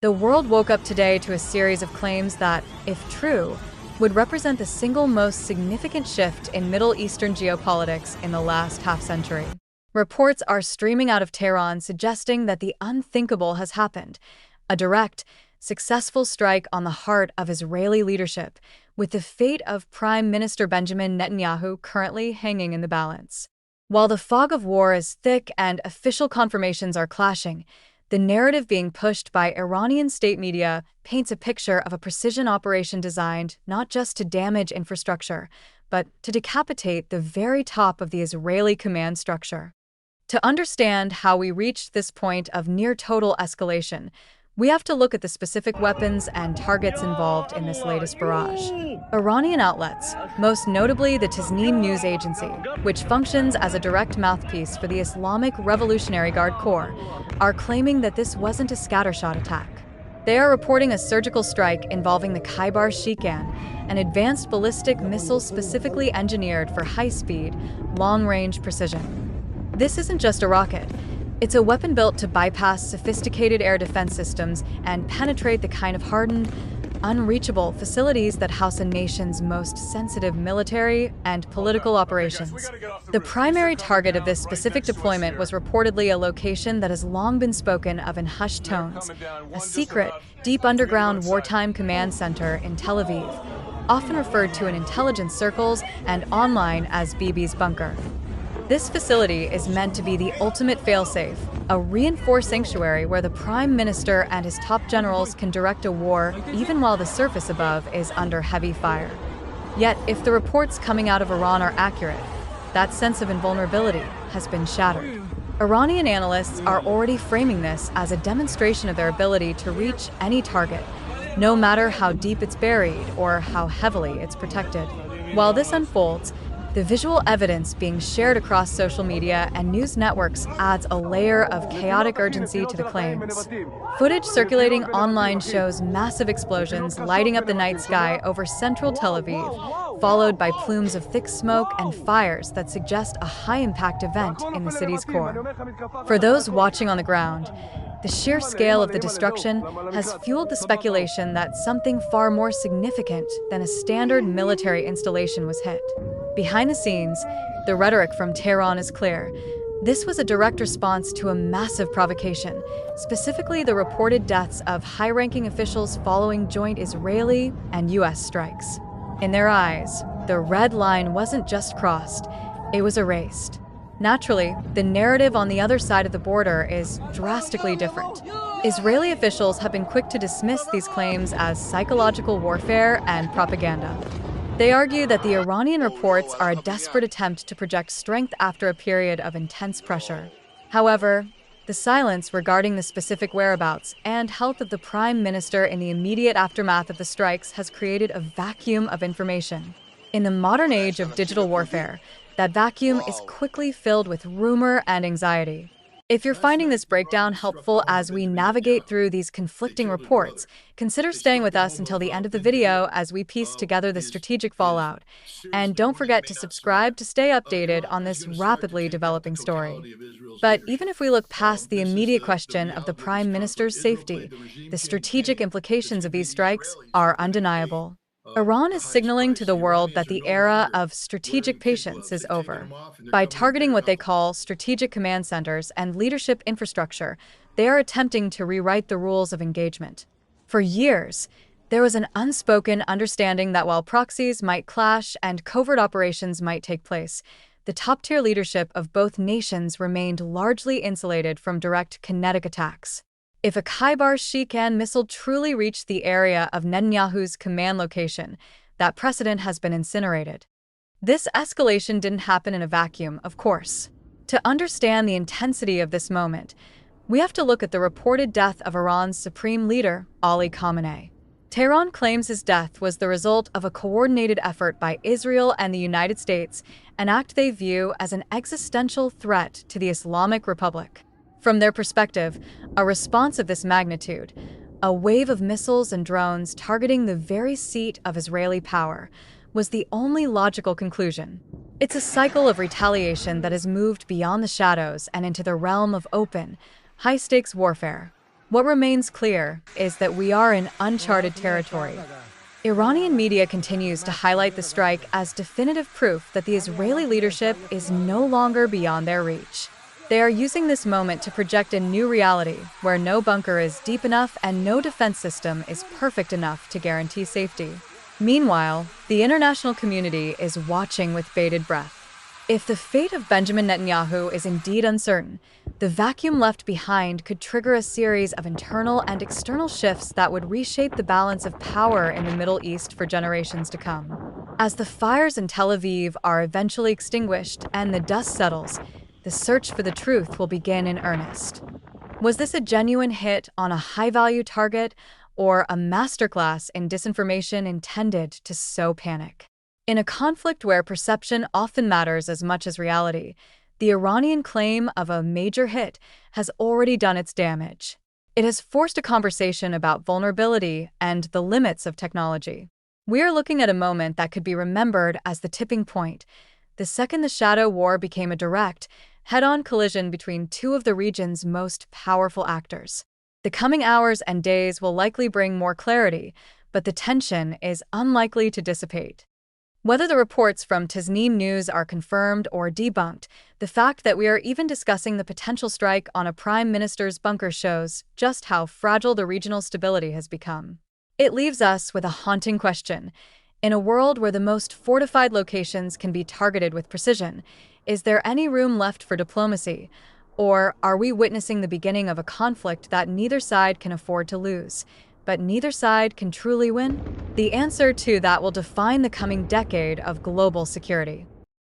The world woke up today to a series of claims that, if true, would represent the single most significant shift in Middle Eastern geopolitics in the last half-century. Reports are streaming out of Tehran suggesting that the unthinkable has happened, a direct, successful strike on the heart of Israeli leadership, with the fate of Prime Minister Benjamin Netanyahu currently hanging in the balance. While the fog of war is thick and official confirmations are clashing, the narrative being pushed by Iranian state media paints a picture of a precision operation designed not just to damage infrastructure, but to decapitate the very top of the Israeli command structure. To understand how we reached this point of near-total escalation, we have to look at the specific weapons and targets involved in this latest barrage. Iranian outlets, most notably the Tasnim news agency, which functions as a direct mouthpiece for the Islamic Revolutionary Guard Corps, are claiming that this wasn't a scattershot attack. They are reporting a surgical strike involving the Kheibar Shekan, an advanced ballistic missile specifically engineered for high-speed, long-range precision. This isn't just a rocket. It's a weapon built to bypass sophisticated air defense systems and penetrate the kind of hardened, unreachable facilities that house a nation's most sensitive military and political operations. The primary target of this specific deployment was reportedly a location that has long been spoken of in hushed tones, a secret, deep underground wartime command center in Tel Aviv, often referred to in intelligence circles and online as Bibi's bunker. This facility is meant to be the ultimate failsafe, a reinforced sanctuary where the Prime Minister and his top generals can direct a war even while the surface above is under heavy fire. Yet, if the reports coming out of Iran are accurate, that sense of invulnerability has been shattered. Iranian analysts are already framing this as a demonstration of their ability to reach any target, no matter how deep it's buried or how heavily it's protected. While this unfolds, the visual evidence being shared across social media and news networks adds a layer of chaotic urgency to the claims. Footage circulating online shows massive explosions lighting up the night sky over central Tel Aviv, followed by plumes of thick smoke and fires that suggest a high-impact event in the city's core. For those watching on the ground, the sheer scale of the destruction has fueled the speculation that something far more significant than a standard military installation was hit. Behind the scenes, the rhetoric from Tehran is clear. This was a direct response to a massive provocation, specifically the reported deaths of high-ranking officials following joint Israeli and U.S. strikes. In their eyes, the red line wasn't just crossed, it was erased. Naturally, the narrative on the other side of the border is drastically different. Israeli officials have been quick to dismiss these claims as psychological warfare and propaganda. They argue that the Iranian reports are a desperate attempt to project strength after a period of intense pressure. However, the silence regarding the specific whereabouts and health of the Prime Minister in the immediate aftermath of the strikes has created a vacuum of information. In the modern age of digital warfare, that vacuum is quickly filled with rumor and anxiety. If you're finding this breakdown helpful as we navigate through these conflicting reports, consider staying with us until the end of the video as we piece together the strategic fallout. And don't forget to subscribe to stay updated on this rapidly developing story. But even if we look past the immediate question of the Prime Minister's safety, the strategic implications of these strikes are undeniable. Iran is signaling to the world that the era of strategic patience is over. By targeting what they call strategic command centers and leadership infrastructure, they are attempting to rewrite the rules of engagement. For years, there was an unspoken understanding that while proxies might clash and covert operations might take place, the top-tier leadership of both nations remained largely insulated from direct kinetic attacks. If a Kheibar Shekan missile truly reached the area of Netanyahu's command location, that precedent has been incinerated. This escalation didn't happen in a vacuum, of course. To understand the intensity of this moment, we have to look at the reported death of Iran's supreme leader, Ali Khamenei. Tehran claims his death was the result of a coordinated effort by Israel and the United States, an act they view as an existential threat to the Islamic Republic. From their perspective, a response of this magnitude, a wave of missiles and drones targeting the very seat of Israeli power, was the only logical conclusion. It's a cycle of retaliation that has moved beyond the shadows and into the realm of open, high-stakes warfare. What remains clear is that we are in uncharted territory. Iranian media continues to highlight the strike as definitive proof that the Israeli leadership is no longer beyond their reach. They are using this moment to project a new reality where no bunker is deep enough and no defense system is perfect enough to guarantee safety. Meanwhile, the international community is watching with bated breath. If the fate of Benjamin Netanyahu is indeed uncertain, the vacuum left behind could trigger a series of internal and external shifts that would reshape the balance of power in the Middle East for generations to come. As the fires in Tel Aviv are eventually extinguished and the dust settles, the search for the truth will begin in earnest. Was this a genuine hit on a high-value target or a masterclass in disinformation intended to sow panic? In a conflict where perception often matters as much as reality, the Iranian claim of a major hit has already done its damage. It has forced a conversation about vulnerability and the limits of technology. We are looking at a moment that could be remembered as the tipping point, the second the shadow war became a direct, head-on collision between two of the region's most powerful actors. The coming hours and days will likely bring more clarity, but the tension is unlikely to dissipate. Whether the reports from Tasnim News are confirmed or debunked, the fact that we are even discussing the potential strike on a prime minister's bunker shows just how fragile the regional stability has become. It leaves us with a haunting question. In a world where the most fortified locations can be targeted with precision, is there any room left for diplomacy? Or are we witnessing the beginning of a conflict that neither side can afford to lose, but neither side can truly win? The answer to that will define the coming decade of global security.